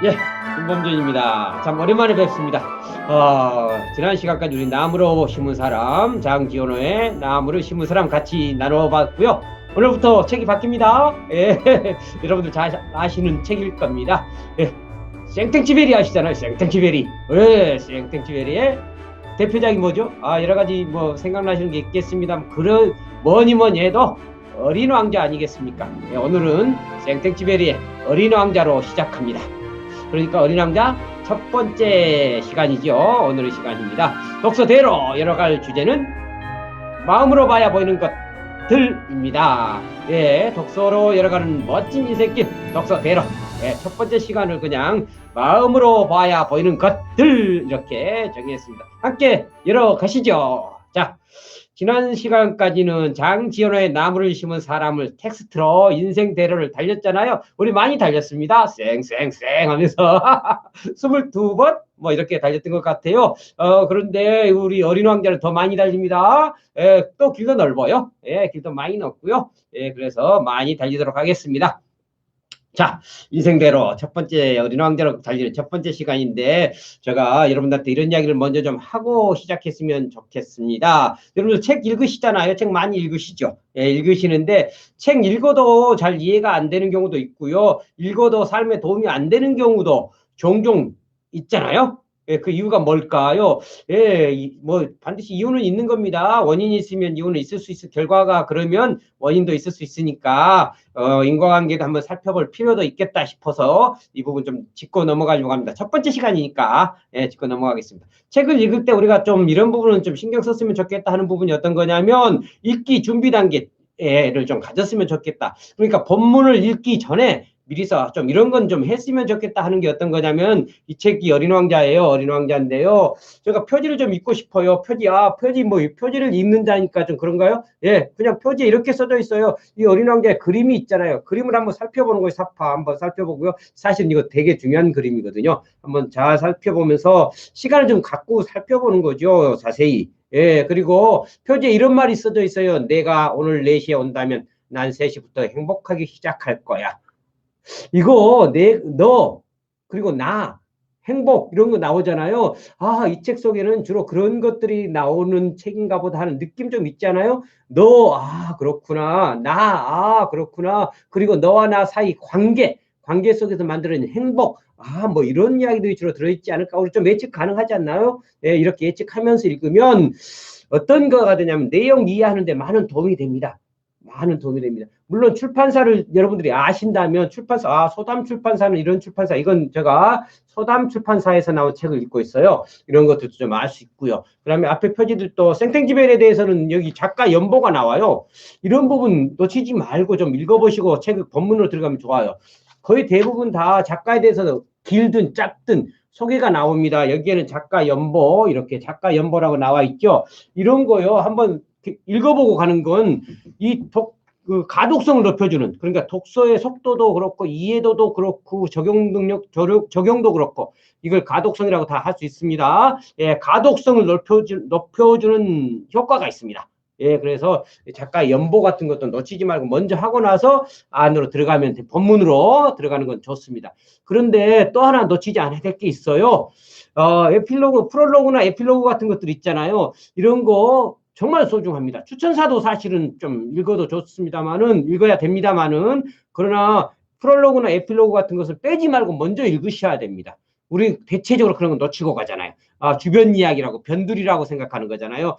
예, 김범준입니다. 참 오랜만에 뵙습니다. 지난 시간까지 우리 나무로 심은 사람 장지원호의 나무를 심은 사람 같이 나눠봤고요. 오늘부터 책이 바뀝니다. 예, 여러분들 잘 아시는 책일 겁니다. 예, 생땡치베리 아시잖아요. 생땡치베리. 예, 생땡치베리의 대표작이 뭐죠? 여러 가지 뭐 생각나시는 게 있겠습니다. 그런 뭐니 해도 어린 왕자 아니겠습니까? 예, 오늘은 생땡치베리의 어린 왕자로 시작합니다. 그러니까 어린 왕자 첫 번째 시간이죠. 오늘의 시간입니다. 독서대로 열어갈 주제는 마음으로 봐야 보이는 것들입니다. 예, 독서로 열어가는 멋진 인생길 독서대로. 예, 첫 번째 시간을 그냥 마음으로 봐야 보이는 것들 이렇게 정했습니다. 함께 열어가시죠. 자, 지난 시간까지는 장지연호의 나무를 심은 사람을 텍스트로 인생 대로를 달렸잖아요. 우리 많이 달렸습니다. 쌩쌩쌩 하면서 22번 뭐 이렇게 달렸던 것 같아요. 그런데 우리 어린 왕자는 더 많이 달립니다. 또 길도 넓어요. 예, 길도 많이 넓고요. 예, 그래서 많이 달리도록 하겠습니다. 자, 인생대로 첫 번째 어린 왕자로 달리는 첫 번째 시간인데 제가 여러분들한테 이런 이야기를 먼저 좀 하고 시작했으면 좋겠습니다. 여러분들 책 읽으시잖아요. 책 많이 읽으시죠? 예, 읽으시는데 책 읽어도 잘 이해가 안 되는 경우도 있고요. 읽어도 삶에 도움이 안 되는 경우도 종종 있잖아요. 예, 그 이유가 뭘까요? 예, 뭐 반드시 이유는 있는 겁니다. 원인이 있으면 이유는 있을 수 있을 결과가 그러면 원인도 있을 수 있으니까 인과관계도 한번 살펴볼 필요도 있겠다 싶어서 이 부분 좀 짚고 넘어가려고 합니다. 첫 번째 시간이니까 예, 짚고 넘어가겠습니다. 책을 읽을 때 우리가 좀 이런 부분은 좀 신경 썼으면 좋겠다 하는 부분이 어떤 거냐면 읽기 준비 단계를 좀 가졌으면 좋겠다. 그러니까 본문을 읽기 전에 미리서 좀 이런 건 좀 했으면 좋겠다 하는 게 어떤 거냐면 이 책이 어린 왕자예요. 어린 왕자인데요. 제가 표지를 좀 읽고 싶어요. 표지 뭐 표지를 읽는다니까 좀 그런가요? 예, 그냥 표지에 이렇게 써져 있어요. 이 어린 왕자의 그림이 있잖아요. 그림을 한번 살펴보는 거예요. 사파 한번 살펴보고요. 사실 이거 되게 중요한 그림이거든요. 한번 잘 살펴보면서 시간을 좀 갖고 살펴보는 거죠. 자세히. 예, 그리고 표지에 이런 말이 써져 있어요. 내가 오늘 4시에 온다면 난 3시부터 행복하게 시작할 거야. 이거 너 그리고 나 행복 이런 거 나오잖아요. 이 책 속에는 주로 그런 것들이 나오는 책인가 보다 하는 느낌 좀 있잖아요. 너 그렇구나. 나 그렇구나. 그리고 너와 나 사이 관계 속에서 만드는 행복 뭐 이런 이야기들이 주로 들어있지 않을까. 우리 좀 예측 가능하지 않나요? 예, 이렇게 예측하면서 읽으면 어떤 거가 되냐면 내용 이해하는데 많은 도움이 됩니다. 많은 도움이 됩니다. 물론 출판사를 여러분들이 아신다면 소담 출판사는 이런 출판사, 이건 제가 소담 출판사에서 나온 책을 읽고 있어요. 이런 것들도 좀 알 수 있고요. 그다음에 앞에 표지들도 생땡지벨에 대해서는 여기 작가 연보가 나와요. 이런 부분 놓치지 말고 좀 읽어보시고 책 본문으로 들어가면 좋아요. 거의 대부분 다 작가에 대해서 길든 짧든 소개가 나옵니다. 여기에는 작가 연보, 이렇게 작가 연보라고 나와 있죠. 이런 거요. 한번 읽어보고 가는 건 그 가독성을 높여주는, 그러니까 독서의 속도도 그렇고 이해도도 그렇고 적용 능력, 적용도 그렇고 이걸 가독성이라고 다 할 수 있습니다. 예, 가독성을 높여주는 효과가 있습니다. 예, 그래서 작가 연보 같은 것도 놓치지 말고 먼저 하고 나서 안으로 들어가면 본문으로 들어가는 건 좋습니다. 그런데 또 하나 놓치지 않아야 될 게 있어요. 프롤로그나 에필로그 같은 것들 있잖아요. 이런 거 정말 소중합니다. 추천사도 사실은 좀 읽어도 좋습니다만은, 읽어야 됩니다만은, 그러나 프롤로그나 에필로그 같은 것을 빼지 말고 먼저 읽으셔야 됩니다. 우리 대체적으로 그런 거 놓치고 가잖아요. 주변 이야기라고, 변두리라고 생각하는 거잖아요.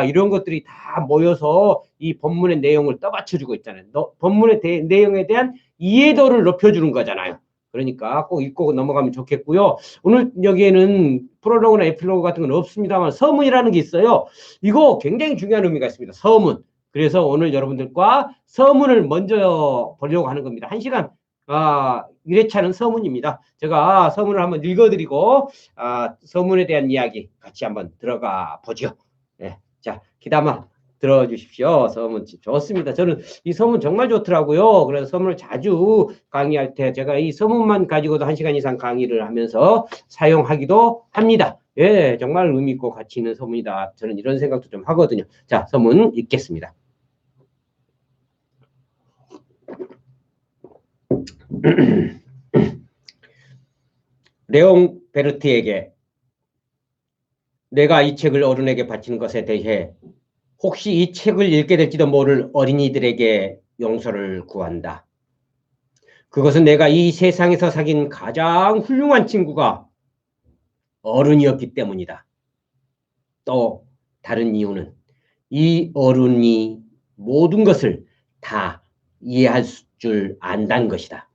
이런 것들이 다 모여서 이 본문의 내용을 떠받쳐주고 있잖아요. 본문의 내용에 대한 이해도를 높여주는 거잖아요. 그러니까 꼭 읽고 넘어가면 좋겠고요. 오늘 여기에는 프롤로그나 에필로그 같은 건 없습니다만 서문이라는 게 있어요. 이거 굉장히 중요한 의미가 있습니다. 서문. 그래서 오늘 여러분들과 서문을 먼저 보려고 하는 겁니다. 1시간 1회차는 서문입니다. 제가 서문을 한번 읽어드리고 서문에 대한 이야기 같이 한번 들어가 보죠. 네. 자, 기다마 들어주십시오. 서문 좋습니다. 저는 이 서문 정말 좋더라고요. 그래서 서문을 자주 강의할 때 제가 이 서문만 가지고도 1시간 이상 강의를 하면서 사용하기도 합니다. 예, 정말 의미 있고 가치 있는 서문이다. 저는 이런 생각도 좀 하거든요. 자, 서문 읽겠습니다. 레옹 베르트에게 내가 이 책을 어른에게 바치는 것에 대해 혹시 이 책을 읽게 될지도 모를 어린이들에게 용서를 구한다. 그것은 내가 이 세상에서 사귄 가장 훌륭한 친구가 어른이었기 때문이다. 또 다른 이유는 이 어른이 모든 것을 다 이해할 줄 안다는 것이다.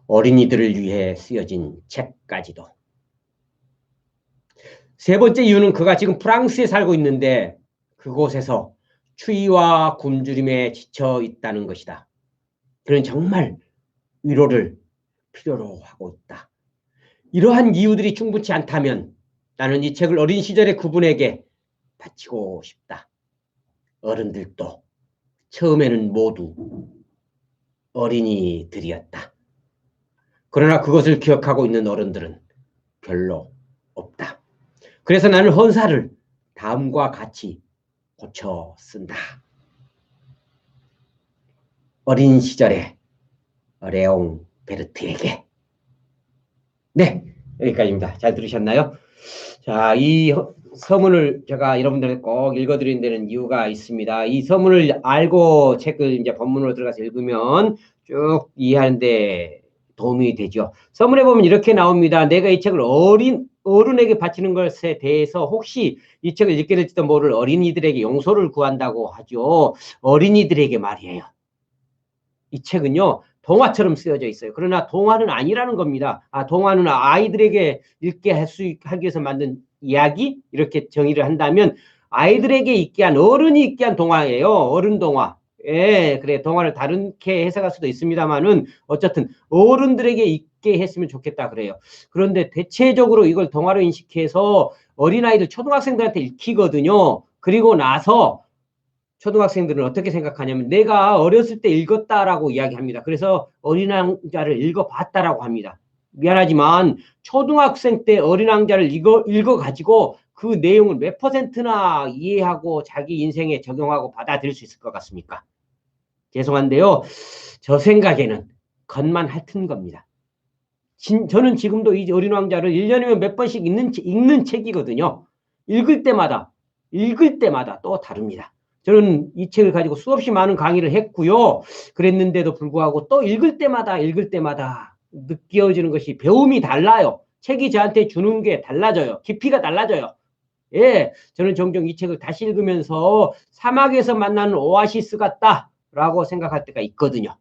어린이들을 위해 쓰여진 책까지도. 세 번째 이유는 그가 지금 프랑스에 살고 있는데 그곳에서 추위와 굶주림에 지쳐 있다는 것이다. 그는 정말 위로를 필요로 하고 있다. 이러한 이유들이 충분치 않다면 나는 이 책을 어린 시절의 그분에게 바치고 싶다. 어른들도 처음에는 모두 어린이들이었다. 그러나 그것을 기억하고 있는 어른들은 별로 없다. 그래서 나는 헌사를 다음과 같이 고쳐 쓴다. 어린 시절의 레옹 베르트에게. 네, 여기까지입니다. 잘 들으셨나요? 자, 이 서문을 제가 여러분들에게 꼭 읽어드리는 데는 이유가 있습니다. 이 서문을 알고 책을 이제 본문으로 들어가서 읽으면 쭉 이해하는데 도움이 되죠. 서문에 보면 이렇게 나옵니다. 내가 이 책을 어른에게 바치는 것에 대해서 혹시 이 책을 읽게 될지도 모를 어린이들에게 용서를 구한다고 하죠. 어린이들에게 말이에요. 이 책은요, 동화처럼 쓰여져 있어요. 그러나 동화는 아니라는 겁니다. 동화는 아이들에게 읽게 하기 위해서 만든 이야기? 이렇게 정의를 한다면 아이들에게 읽게 한, 어른이 읽게 한 동화예요. 어른 동화. 예, 그래. 동화를 다르게 해석할 수도 있습니다만은 어쨌든 어른들에게 읽게 했으면 좋겠다 그래요. 그런데 대체적으로 이걸 동화로 인식해서 어린아이들, 초등학생들한테 읽히거든요. 그리고 나서 초등학생들은 어떻게 생각하냐면 내가 어렸을 때 읽었다라고 이야기합니다. 그래서 어린 왕자를 읽어봤다라고 합니다. 미안하지만 초등학생 때 어린 왕자를 읽어가지고 그 내용을 몇 %나 이해하고 자기 인생에 적용하고 받아들일 수 있을 것 같습니까? 죄송한데요. 저 생각에는 겉만 핥은 겁니다. 저는 지금도 이 어린 왕자를 1년이면 몇 번씩 읽는 책이거든요. 읽을 때마다 또 다릅니다. 저는 이 책을 가지고 수없이 많은 강의를 했고요. 그랬는데도 불구하고 또 읽을 때마다 느껴지는 것이 배움이 달라요. 책이 저한테 주는 게 달라져요. 깊이가 달라져요. 예, 저는 종종 이 책을 다시 읽으면서 사막에서 만나는 오아시스 같다라고 생각할 때가 있거든요.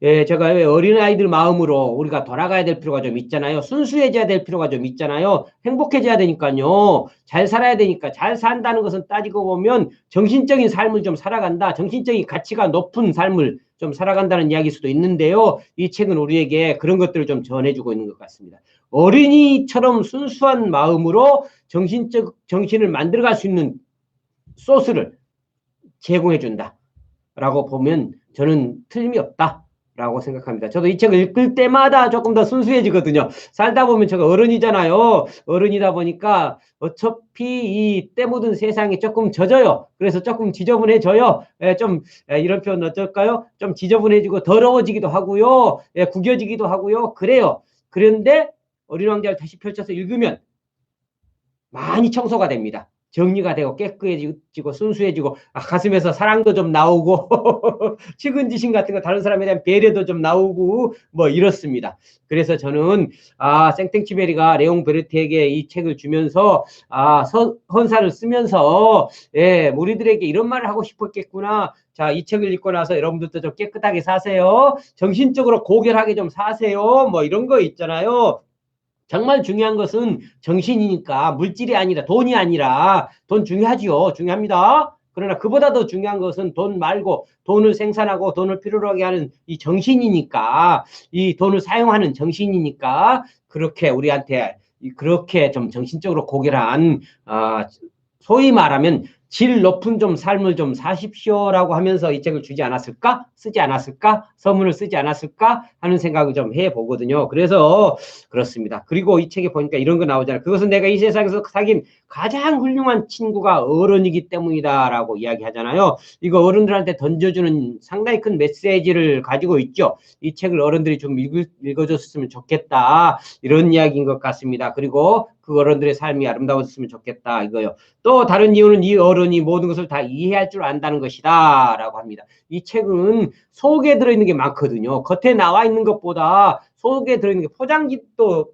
예, 제가 왜 어린아이들 마음으로 우리가 돌아가야 될 필요가 좀 있잖아요. 순수해져야 될 필요가 좀 있잖아요. 행복해져야 되니까요. 잘 살아야 되니까. 잘 산다는 것은 따지고 보면 정신적인 삶을 좀 살아간다. 정신적인 가치가 높은 삶을 좀 살아간다는 이야기일 수도 있는데요. 이 책은 우리에게 그런 것들을 좀 전해주고 있는 것 같습니다. 어린이처럼 순수한 마음으로 정신을 만들어갈 수 있는 소스를 제공해준다. 라고 보면 저는 틀림이 없다라고 생각합니다. 저도 이 책을 읽을 때마다 조금 더 순수해지거든요. 살다 보면 제가 어른이잖아요. 어른이다 보니까 어차피 이 때 묻은 세상이 조금 젖어요. 그래서 조금 지저분해져요. 이런 표현 어떨까요? 좀 지저분해지고 더러워지기도 하고요. 구겨지기도 하고요. 그래요. 그런데 어린 왕자를 다시 펼쳐서 읽으면 많이 청소가 됩니다. 정리가 되고 깨끗해지고 순수해지고 가슴에서 사랑도 좀 나오고 측은지심 같은 거 다른 사람에 대한 배려도 좀 나오고 뭐 이렇습니다. 그래서 저는 생땡치베리가 레옹 베르트에게 이 책을 주면서 헌사를 쓰면서 우리들에게 이런 말을 하고 싶었겠구나. 자, 이 책을 읽고 나서 여러분들도 좀 깨끗하게 사세요. 정신적으로 고결하게 좀 사세요. 뭐 이런 거 있잖아요. 정말 중요한 것은 정신이니까 물질이 아니라 돈이 아니라 돈 중요하지요. 중요합니다. 그러나 그보다 더 중요한 것은 돈 말고 돈을 생산하고 돈을 필요로 하게 하는 이 정신이니까 이 돈을 사용하는 정신이니까 그렇게 우리한테 그렇게 좀 정신적으로 고결한 소위 말하면 질 높은 좀 삶을 좀 사십시오라고 하면서 이 책을 주지 않았을까? 쓰지 않았을까? 서문을 쓰지 않았을까? 하는 생각을 좀 해보거든요. 그래서 그렇습니다. 그리고 이 책에 보니까 이런 거 나오잖아요. 그것은 내가 이 세상에서 사귄 가장 훌륭한 친구가 어른이기 때문이다라고 이야기하잖아요. 이거 어른들한테 던져주는 상당히 큰 메시지를 가지고 있죠. 이 책을 어른들이 좀 읽어줬으면 좋겠다. 이런 이야기인 것 같습니다. 그리고 그 어른들의 삶이 아름다웠으면 좋겠다. 이거요. 또 다른 이유는 이 어른이 모든 것을 다 이해할 줄 안다는 것이다 라고 합니다. 이 책은 속에 들어있는 게 많거든요. 겉에 나와 있는 것보다 속에 들어있는 게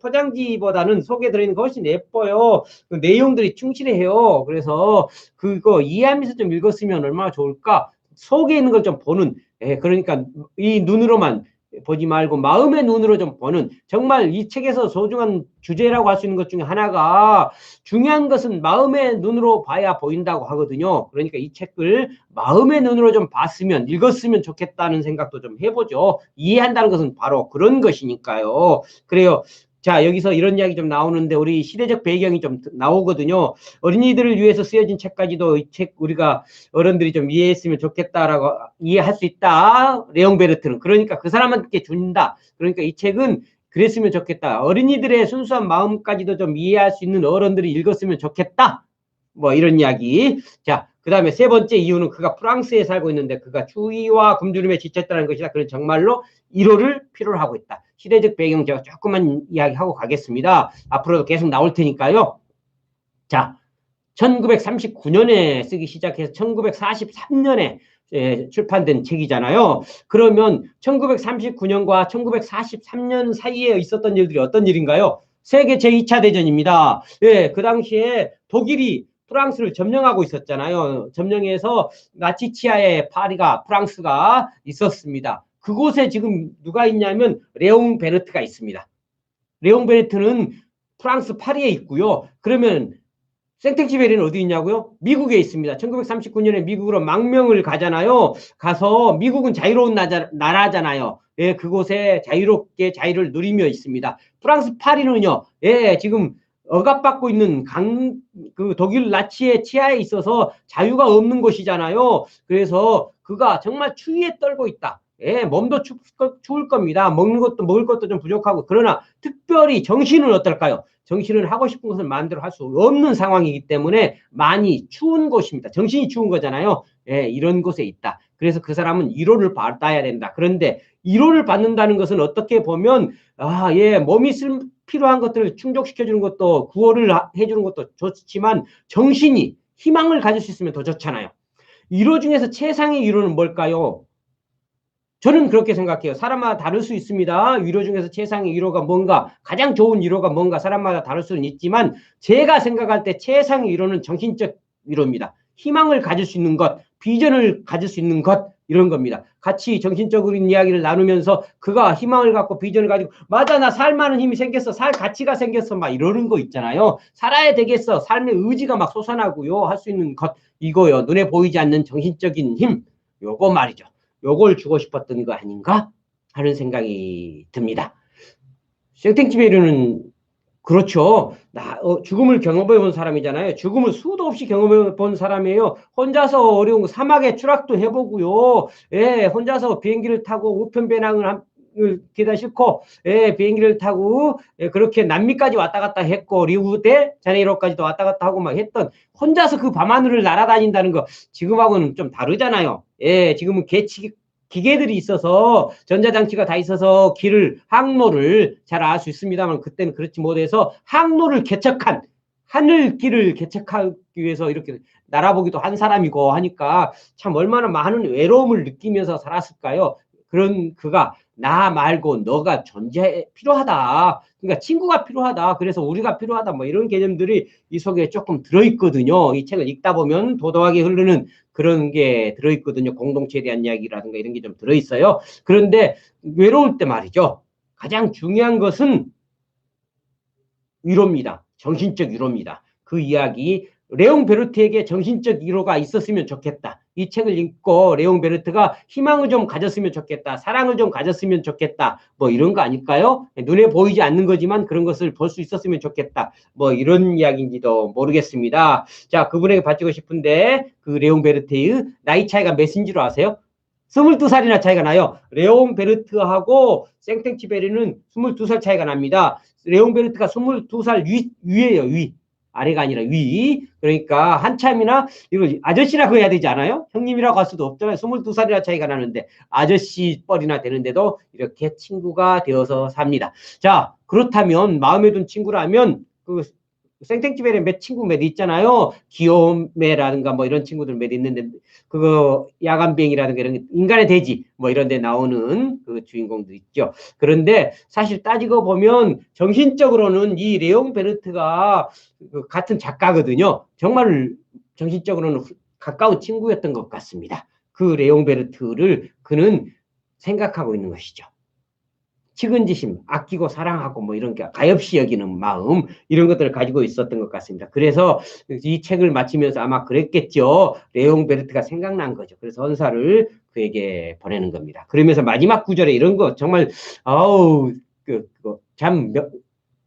포장지보다는 속에 들어있는 게 훨씬 예뻐요. 그 내용들이 충실해요. 그래서 그거 이해하면서 좀 읽었으면 얼마나 좋을까. 속에 있는 걸 좀 보는, 그러니까 이 눈으로만 보지 말고 마음의 눈으로 좀 보는, 정말 이 책에서 소중한 주제라고 할 수 있는 것 중에 하나가, 중요한 것은 마음의 눈으로 봐야 보인다고 하거든요. 그러니까 이 책을 마음의 눈으로 좀 봤으면, 읽었으면 좋겠다는 생각도 좀 해보죠. 이해한다는 것은 바로 그런 것이니까요. 그래요. 자, 여기서 이런 이야기 좀 나오는데, 우리 시대적 배경이 좀 나오거든요. 어린이들을 위해서 쓰여진 책까지도 이 책 우리가 어른들이 좀 이해했으면 좋겠다라고, 이해할 수 있다. 레옹 베르트는. 그러니까 그 사람한테 준다. 그러니까 이 책은 그랬으면 좋겠다. 어린이들의 순수한 마음까지도 좀 이해할 수 있는 어른들이 읽었으면 좋겠다. 뭐 이런 이야기. 자, 그 다음에 세 번째 이유는 그가 프랑스에 살고 있는데 그가 추위와 굶주림에 지쳤다는 것이다. 그는 정말로 위로를 필요로 하고 있다. 시대적 배경 제가 조금만 이야기하고 가겠습니다. 앞으로도 계속 나올 테니까요. 자, 1939년에 쓰기 시작해서 1943년에 출판된 책이잖아요. 그러면 1939년과 1943년 사이에 있었던 일들이 어떤 일인가요? 세계 제2차 대전입니다. 예, 그 당시에 독일이 프랑스를 점령하고 있었잖아요. 점령해서 나치 치하의 파리가, 프랑스가 있었습니다. 그곳에 지금 누가 있냐면 레옹 베르트가 있습니다. 레옹 베르트는 프랑스 파리에 있고요. 그러면 생텍쥐베리는 어디 있냐고요? 미국에 있습니다. 1939년에 미국으로 망명을 가잖아요. 가서 미국은 자유로운 나라잖아요. 예, 그곳에 자유롭게 자유를 누리며 있습니다. 프랑스 파리는요, 예, 지금 억압받고 있는 그 독일 나치의 치하에 있어서 자유가 없는 곳이잖아요. 그래서 그가 정말 추위에 떨고 있다. 예, 몸도 추울 겁니다. 먹을 것도 좀 부족하고. 그러나 특별히 정신은 어떨까요? 정신은 하고 싶은 것을 마음대로 할 수 없는 상황이기 때문에 많이 추운 곳입니다. 정신이 추운 거잖아요. 예, 이런 곳에 있다. 그래서 그 사람은 위로를 받아야 된다. 그런데 위로를 받는다는 것은 어떻게 보면, 예, 몸이 필요한 것들을 충족시켜주는 것도, 구호를 해주는 것도 좋지만 정신이 희망을 가질 수 있으면 더 좋잖아요. 위로 중에서 최상의 위로는 뭘까요? 저는 그렇게 생각해요. 사람마다 다를 수 있습니다. 위로 중에서 최상의 위로가 뭔가, 가장 좋은 위로가 뭔가 사람마다 다를 수는 있지만 제가 생각할 때 최상의 위로는 정신적 위로입니다. 희망을 가질 수 있는 것, 비전을 가질 수 있는 것, 이런 겁니다. 같이 정신적인 이야기를 나누면서 그가 희망을 갖고 비전을 가지고, 맞아, 나 살만한 힘이 생겼어, 살 가치가 생겼어, 막 이러는 거 있잖아요. 살아야 되겠어, 삶의 의지가 막 솟아나고요, 할 수 있는 것, 이거요. 눈에 보이지 않는 정신적인 힘, 요거 말이죠. 요걸 주고 싶었던 거 아닌가 하는 생각이 듭니다. 생텍쥐베리는 그렇죠. 죽음을 경험해 본 사람이잖아요. 죽음을 수도 없이 경험해 본 사람이에요. 혼자서 어려운 사막에 추락도 해보고요. 예, 혼자서 비행기를 타고 우편 배낭을 계단 싣고, 예, 비행기를 타고, 예, 그렇게 남미까지 왔다 갔다 했고, 리우데 자네이로까지도 왔다 갔다 하고 막 했던, 혼자서 그 밤하늘을 날아다닌다는 거 지금하고는 좀 다르잖아요. 예, 지금은 기계들이 있어서, 전자장치가 다 있어서 항로를 잘 알 수 있습니다만, 그때는 그렇지 못해서 항로를 개척한, 하늘길을 개척하기 위해서 이렇게 날아보기도 한 사람이고 하니까 참 얼마나 많은 외로움을 느끼면서 살았을까요? 그런 그가 나 말고 너가 필요하다. 그러니까 친구가 필요하다. 그래서 우리가 필요하다. 뭐 이런 개념들이 이 속에 조금 들어있거든요. 이 책을 읽다 보면 도도하게 흐르는 그런 게 들어있거든요. 공동체에 대한 이야기라든가 이런 게 좀 들어있어요. 그런데 외로울 때 말이죠. 가장 중요한 것은 위로입니다. 정신적 위로입니다. 그 이야기, 레옹 베르트에게 정신적 위로가 있었으면 좋겠다. 이 책을 읽고 레옹 베르트가 희망을 좀 가졌으면 좋겠다, 사랑을 좀 가졌으면 좋겠다, 뭐 이런 거 아닐까요? 눈에 보이지 않는 거지만 그런 것을 볼 수 있었으면 좋겠다, 뭐 이런 이야기인지도 모르겠습니다. 자, 그분에게 바치고 싶은데 그 레옹 베르트의 나이 차이가 몇인지로 아세요? 22살이나 차이가 나요. 레옹 베르트하고 생땡치베리는 22살 차이가 납니다. 레옹 베르트가 22살 위에요, 위. 아래가 아니라 위. 그러니까 한참이나 이거 아저씨라고 해야 되지 않아요? 형님이라고 할 수도 없잖아요. 22살이나 차이가 나는데 아저씨 뻘이나 되는데도 이렇게 친구가 되어서 삽니다. 자, 그렇다면 마음에 든 친구라면 그 생땡치베리 친구 몇 있잖아요. 기욤매라든가 뭐 이런 친구들 몇 있는데 그거 야간비행이라든가 이런 인간의 돼지 뭐 이런 데 나오는 그 주인공들 있죠. 그런데 사실 따지고 보면 정신적으로는 이 레옹 베르트가 그 같은 작가거든요. 정말 정신적으로는 가까운 친구였던 것 같습니다. 그 레옹 베르트를 그는 생각하고 있는 것이죠. 측은지심, 아끼고 사랑하고 뭐 이런 게 가엾이 여기는 마음, 이런 것들을 가지고 있었던 것 같습니다. 그래서 이 책을 마치면서 아마 그랬겠죠. 레옹 베르트가 생각난 거죠. 그래서 헌사를 그에게 보내는 겁니다. 그러면서 마지막 구절에 이런 거 정말 아우 참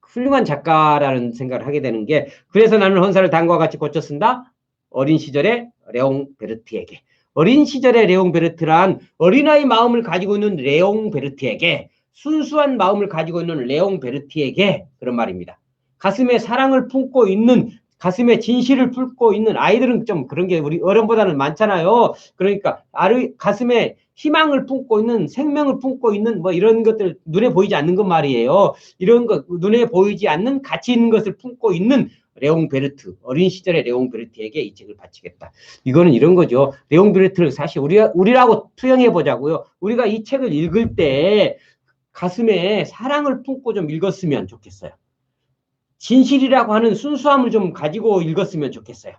훌륭한 작가라는 생각을 하게 되는 게, 그래서 나는 헌사를 다음과 같이 고쳐 쓴다. 어린 시절의 레옹 베르트에게. 어린 시절의 레옹 베르트란 어린아이 마음을 가지고 있는 레옹 베르트에게, 순수한 마음을 가지고 있는 레옹 베르트에게 그런 말입니다. 가슴에 사랑을 품고 있는, 가슴에 진실을 품고 있는 아이들은 좀 그런 게 우리 어른보다는 많잖아요. 그러니까 가슴에 희망을 품고 있는, 생명을 품고 있는 뭐 이런 것들, 눈에 보이지 않는 것 말이에요. 이런 것, 눈에 보이지 않는 가치 있는 것을 품고 있는 레옹 베르트, 어린 시절의 레옹 베르트에게 이 책을 바치겠다. 이거는 이런 거죠. 레옹 베르트를 사실 우리라고 투영해 보자고요. 우리가 이 책을 읽을 때 가슴에 사랑을 품고 좀 읽었으면 좋겠어요. 진실이라고 하는 순수함을 좀 가지고 읽었으면 좋겠어요.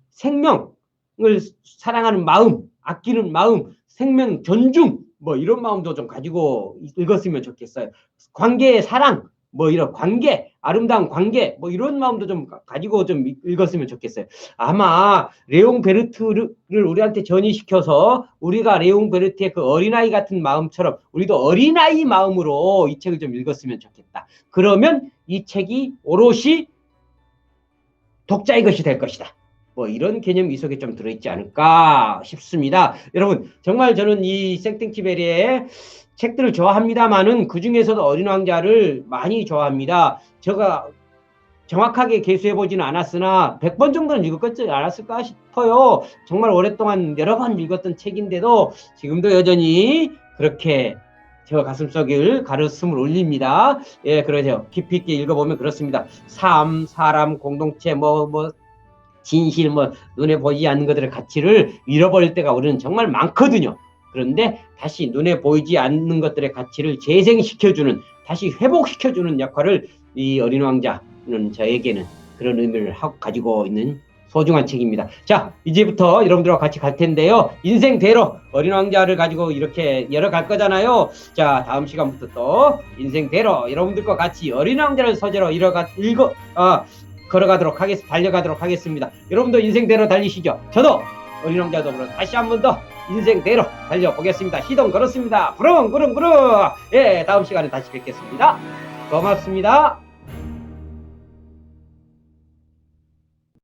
생명을 사랑하는 마음, 아끼는 마음, 생명 존중, 뭐 이런 마음도 좀 가지고 읽었으면 좋겠어요. 관계의 사랑, 뭐 이런 관계, 아름다운 관계, 뭐 이런 마음도 좀 가지고 좀 읽었으면 좋겠어요. 아마 레옹 베르트를 우리한테 전이시켜서 우리가 레옹 베르트의 그 어린아이 같은 마음처럼 우리도 어린아이 마음으로 이 책을 좀 읽었으면 좋겠다. 그러면 이 책이 오롯이 독자의 것이 될 것이다. 뭐 이런 개념이 이 속에 좀 들어있지 않을까 싶습니다. 여러분, 정말 저는 이 생땡치베리의 책들을 좋아합니다만은 그 중에서도 어린 왕자를 많이 좋아합니다. 제가 정확하게 개수해보지는 않았으나 100번 정도는 읽었지 않았을까 싶어요. 정말 오랫동안 여러 번 읽었던 책인데도 지금도 여전히 그렇게 저 가슴속을 가르침을 올립니다. 예, 그러세요. 깊이 있게 읽어보면 그렇습니다. 삶, 사람, 공동체, 진실, 눈에 보이지 않는 것들의 가치를 잃어버릴 때가 우리는 정말 많거든요. 그런데 다시 눈에 보이지 않는 것들의 가치를 재생시켜주는, 다시 회복시켜주는 역할을 이 어린 왕자는 저에게는 그런 의미를 가지고 있는 소중한 책입니다. 자, 이제부터 여러분들과 같이 갈 텐데요. 인생대로 어린 왕자를 가지고 이렇게 열어갈 거잖아요. 자, 다음 시간부터 또 인생대로 여러분들과 같이 어린 왕자를 소재로 달려가도록 하겠습니다. 여러분도 인생대로 달리시죠. 저도 어린 왕자 더불어 다시 한 번 더 인생대로 달려보겠습니다. 시동 걸었습니다. 부릉. 예, 다음 시간에 다시 뵙겠습니다. 고맙습니다.